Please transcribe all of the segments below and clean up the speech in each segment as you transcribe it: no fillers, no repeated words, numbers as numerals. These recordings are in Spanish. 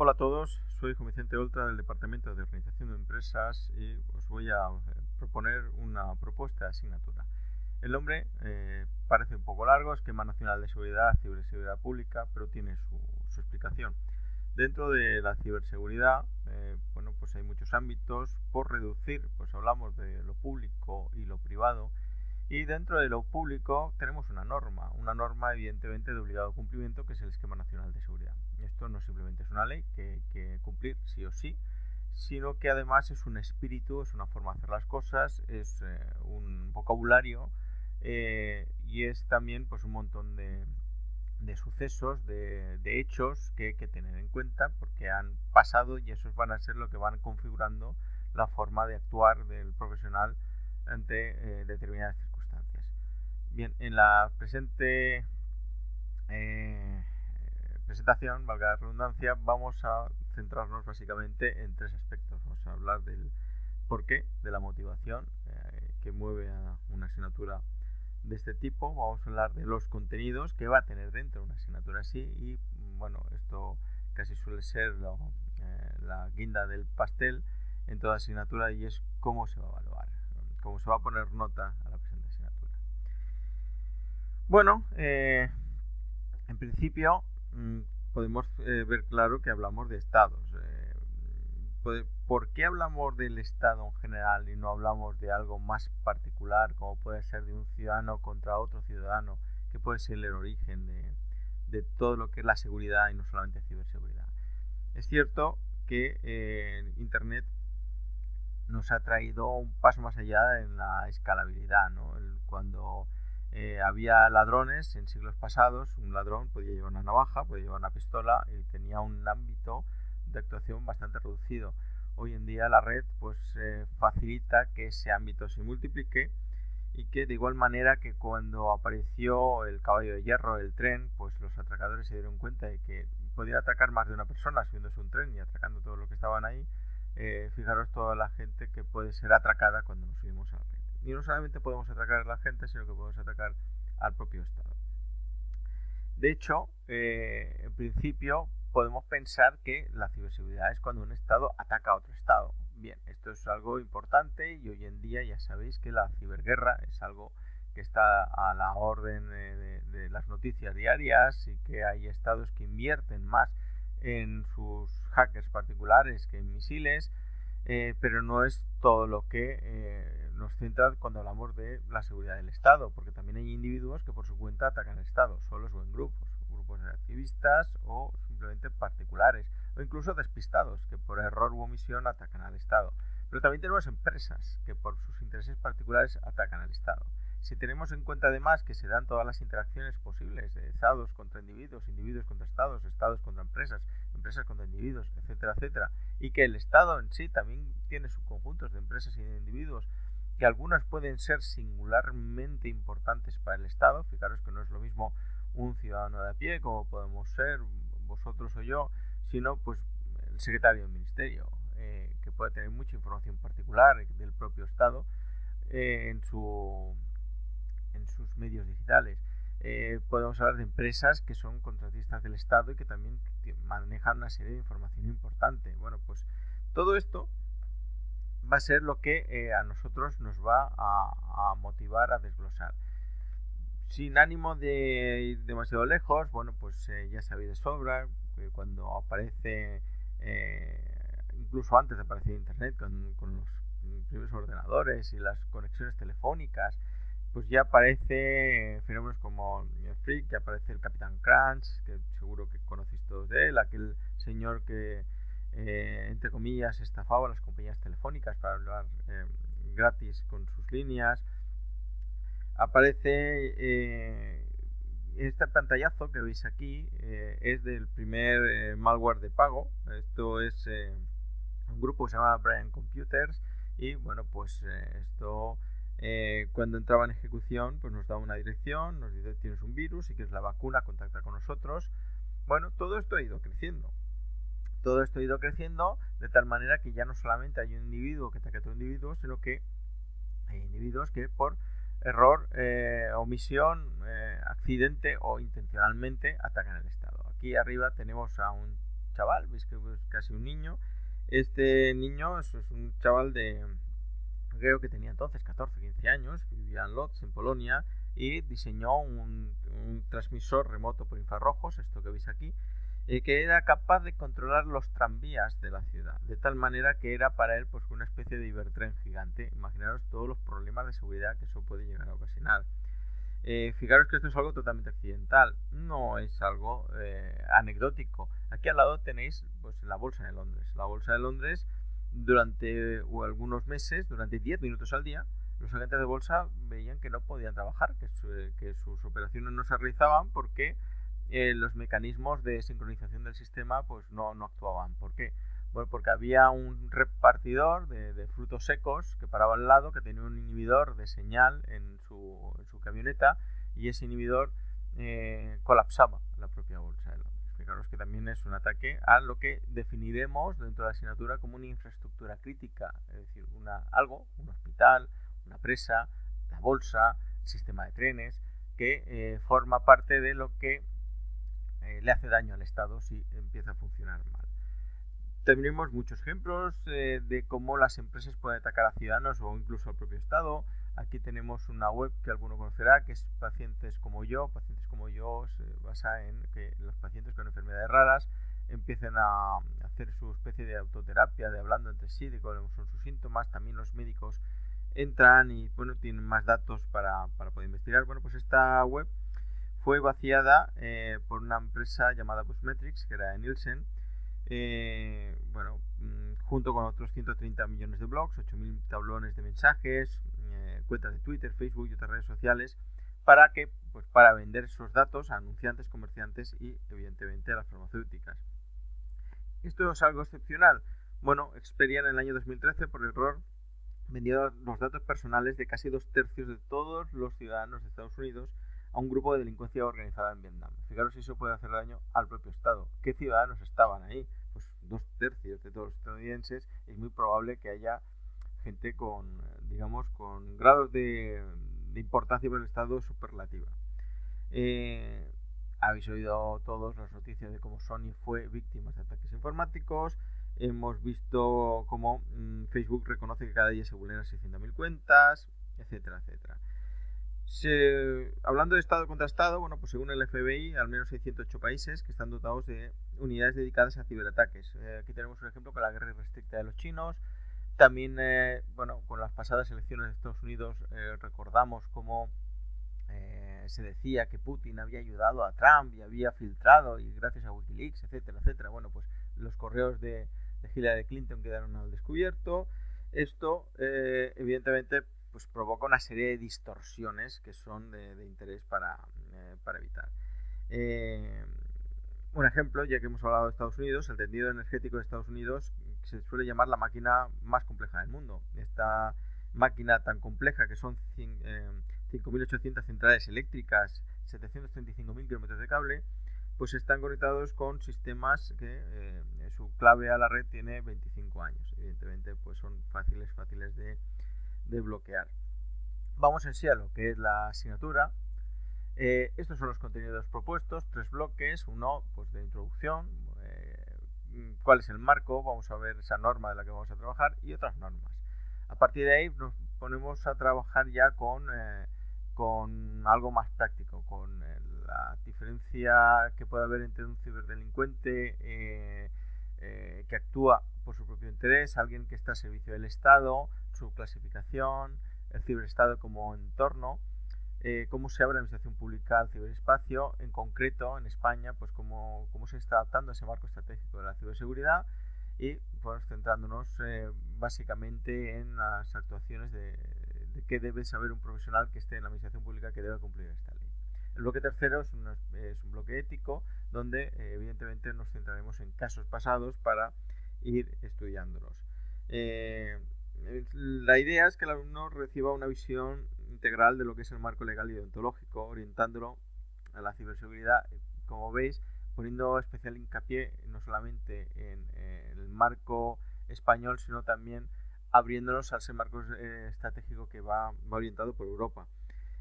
Hola a todos, soy Juan Vicente Oltra del Departamento de Organización de Empresas y os voy a proponer una propuesta de asignatura. El nombre parece un poco largo, Esquema Nacional de Seguridad, Ciberseguridad Pública, pero tiene su explicación. Dentro de la ciberseguridad, pues hay muchos ámbitos. Por reducir, pues hablamos de lo público y lo privado. Y dentro de lo público tenemos una norma evidentemente de obligado cumplimiento, que es el Esquema Nacional de Seguridad. Esto no simplemente es una ley que hay que cumplir sí o sí, sino que además es un espíritu, es una forma de hacer las cosas, es un vocabulario y es también pues un montón de sucesos, de hechos que hay que tener en cuenta porque han pasado y esos van a ser lo que van configurando la forma de actuar del profesional ante determinadas circunstancias. Bien, en la presente presentación, valga la redundancia, vamos a centrarnos básicamente en tres aspectos. Vamos a hablar del porqué, de la motivación que mueve a una asignatura de este tipo. Vamos a hablar de los contenidos que va a tener dentro una asignatura así y bueno, esto casi suele ser la guinda del pastel en toda asignatura y es cómo se va a evaluar, cómo se va a poner nota a la presente asignatura. Bueno, en principio podemos ver claro que hablamos de estados. ¿Por qué hablamos del Estado en general y no hablamos de algo más particular, como puede ser de un ciudadano contra otro ciudadano, que puede ser el origen de todo lo que es la seguridad y no solamente ciberseguridad? Es cierto que Internet nos ha traído un paso más allá en la escalabilidad, ¿no? Cuando había ladrones en siglos pasados, un ladrón podía llevar una navaja, podía llevar una pistola y tenía un ámbito de actuación bastante reducido. Hoy en día la red pues facilita que ese ámbito se multiplique y que de igual manera que cuando apareció el caballo de hierro, el tren, pues los atracadores se dieron cuenta de que podían atracar más de una persona subiéndose un tren y atracando todo lo que estaban ahí. Fijaros toda la gente que puede ser atracada cuando nos subimos a la red. Y no solamente podemos atracar a la gente, sino que podemos atacar al propio Estado. De hecho, en principio podemos pensar que la ciberseguridad es cuando un Estado ataca a otro Estado. Bien, esto es algo importante y hoy en día ya sabéis que la ciberguerra es algo que está a la orden de las noticias diarias y que hay estados que invierten más en sus hackers particulares que en misiles, pero no es todo lo que nos centra cuando hablamos de la seguridad del Estado, porque también hay individuos que por su cuenta atacan al Estado, solos o en grupos de activistas o simplemente particulares, o incluso despistados que por error u omisión atacan al Estado. Pero también tenemos empresas que por sus intereses particulares atacan al Estado. Si tenemos en cuenta además que se dan todas las interacciones posibles de estados contra individuos, individuos contra estados, estados contra empresas, empresas contra individuos, etcétera, etcétera, y que el Estado en sí también tiene subconjuntos de empresas y de individuos, que algunas pueden ser singularmente importantes para el Estado. Fijaros que no es lo mismo un ciudadano de a pie, como podemos ser vosotros o yo, sino pues el secretario del ministerio, que puede tener mucha información particular del propio Estado en sus medios digitales. Podemos hablar de empresas que son contratistas del Estado y que también manejan una serie de información importante. Bueno, pues todo esto va a ser lo que a nosotros nos va a motivar a desglosar. Sin ánimo de ir demasiado lejos, bueno, pues ya sabéis de sobra que cuando aparece, incluso antes de aparecer Internet, con los primeros ordenadores y las conexiones telefónicas, pues ya aparece fenómenos como el Freak, que aparece el Capitán Crunch, que seguro que conocéis todos de él, aquel señor que entre comillas estafaba a las compañías telefónicas para hablar gratis con sus líneas. Aparece este pantallazo que veis aquí, es del primer malware de pago. Esto es un grupo que se llama Brian Computers y bueno, pues esto cuando entraba en ejecución pues nos da una dirección, nos dice tienes un virus, si quieres la vacuna contacta con nosotros. Bueno, todo esto ha ido creciendo. Todo esto ha ido creciendo de tal manera que ya no solamente hay un individuo que ataca a otro individuo, sino que hay individuos que por error, omisión, accidente o intencionalmente atacan al Estado. Aquí arriba tenemos a un chaval, veis que es casi un niño. Este niño es un chaval creo que tenía entonces 14, 15 años, que vivía en Lodz, en Polonia, y diseñó un transmisor remoto por infrarrojos, esto que veis aquí, que era capaz de controlar los tranvías de la ciudad, de tal manera que era para él pues una especie de Ibertren gigante. Imaginaros todos los problemas de seguridad que eso puede llegar a ocasionar. Fijaros que esto es algo totalmente accidental, no es algo anecdótico. Aquí al lado tenéis pues la Bolsa de Londres. La Bolsa de Londres durante algunos meses, durante 10 minutos al día, los agentes de bolsa veían que no podían trabajar, que sus operaciones no se realizaban porque los mecanismos de sincronización del sistema pues no actuaban. ¿Por qué? Bueno, porque había un repartidor de frutos secos que paraba al lado, que tenía un inhibidor de señal en su camioneta, y ese inhibidor colapsaba la propia bolsa de Londres. Fijaros que también es un ataque a lo que definiremos dentro de la asignatura como una infraestructura crítica, es decir, un hospital, una presa, la bolsa, el sistema de trenes, que forma parte de lo que le hace daño al Estado si empieza a funcionar mal. Tenemos muchos ejemplos de cómo las empresas pueden atacar a ciudadanos o incluso al propio Estado. Aquí tenemos una web que alguno conocerá, que es Pacientes como yo. Pacientes como yo se basa en que los pacientes con enfermedades raras empiecen a hacer su especie de autoterapia, de hablando entre sí, de cuáles son sus síntomas. También los médicos entran y bueno, tienen más datos para poder investigar. Bueno, pues esta web fue vaciada por una empresa llamada Busmetrics, que era de Nielsen. Junto con otros 130 millones de blogs, 8.000 tablones de mensajes, cuentas de Twitter, Facebook y otras redes sociales, para vender esos datos a anunciantes, comerciantes y evidentemente a las farmacéuticas. ¿Esto es algo excepcional? Bueno, Experian en el año 2013 por error vendió los datos personales de casi 2/3 de todos los ciudadanos de Estados Unidos a un grupo de delincuencia organizada en Vietnam. Fijaros si eso puede hacer daño al propio Estado. ¿Qué ciudadanos estaban ahí? Pues 2/3 de todos los estadounidenses. Es muy probable que haya gente con grados de importancia para el Estado superlativa. Habéis oído todos las noticias de cómo Sony fue víctima de ataques informáticos. Hemos visto cómo Facebook reconoce que cada día se vulneran 600.000 cuentas, etcétera, etcétera. Hablando de Estado contra Estado, bueno, pues según el FBI, al menos hay 108 países que están dotados de unidades dedicadas a ciberataques. Aquí tenemos un ejemplo con la guerra irrestricta de los chinos. También, con las pasadas elecciones de Estados Unidos recordamos cómo se decía que Putin había ayudado a Trump y había filtrado, y gracias a Wikileaks, etcétera, etcétera. Bueno, pues los correos de Hillary Clinton quedaron al descubierto. Esto, evidentemente, pues provoca una serie de distorsiones que son de interés para evitar. Un ejemplo, ya que hemos hablado de Estados Unidos, el tendido energético de Estados Unidos se suele llamar la máquina más compleja del mundo. Esta máquina tan compleja, que son 5.800 centrales eléctricas, 735.000 kilómetros de cable, pues están conectados con sistemas que su clave a la red tiene 25 años. Evidentemente, pues son fáciles de bloquear. Vamos en sí a lo que es la asignatura. Estos son los contenidos propuestos, 3 bloques. Uno, pues de introducción, cuál es el marco, vamos a ver esa norma de la que vamos a trabajar y otras normas. A partir de ahí nos ponemos a trabajar ya con algo más práctico, con la diferencia que puede haber entre un ciberdelincuente que actúa por su propio interés, alguien que está a servicio del Estado, su clasificación, el ciberestado como entorno, cómo se abre la administración pública al ciberespacio, en concreto en España, pues cómo se está adaptando a ese marco estratégico de la ciberseguridad, y pues centrándonos básicamente en las actuaciones de qué debe saber un profesional que esté en la administración pública que debe cumplir esta ley. El bloque tercero es un bloque ético, donde evidentemente nos centraremos en casos pasados para ir estudiándolos. La idea es que el alumno reciba una visión integral de lo que es el marco legal y deontológico, orientándolo a la ciberseguridad, como veis, poniendo especial hincapié no solamente en el marco español, sino también abriéndonos a ese marco estratégico que va orientado por Europa.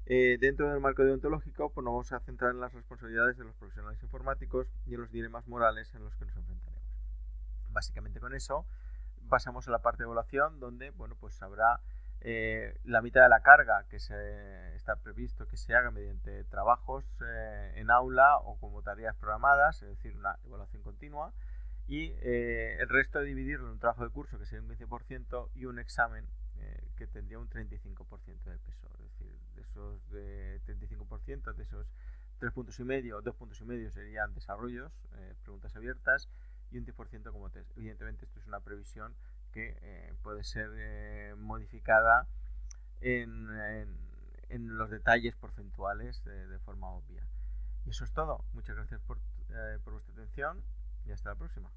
Dentro del marco deontológico, pues nos vamos a centrar en las responsabilidades de los profesionales informáticos y en los dilemas morales en los que nos enfrentaremos. Básicamente con eso pasamos a la parte de evaluación, donde bueno, pues habrá la mitad de la carga que está previsto que se haga mediante trabajos en aula o como tareas programadas, es decir, una evaluación continua, y el resto de dividirlo en un trabajo de curso que sería un 15% y un examen que tendría un 35% de peso. Es decir, de esos de 35%, de esos 3 puntos y medio, 2 puntos y medio serían desarrollos, preguntas abiertas, y un 10% como test. Evidentemente esto es una previsión que puede ser modificada en los detalles porcentuales de forma obvia. Y eso es todo. Muchas gracias por vuestra atención y hasta la próxima.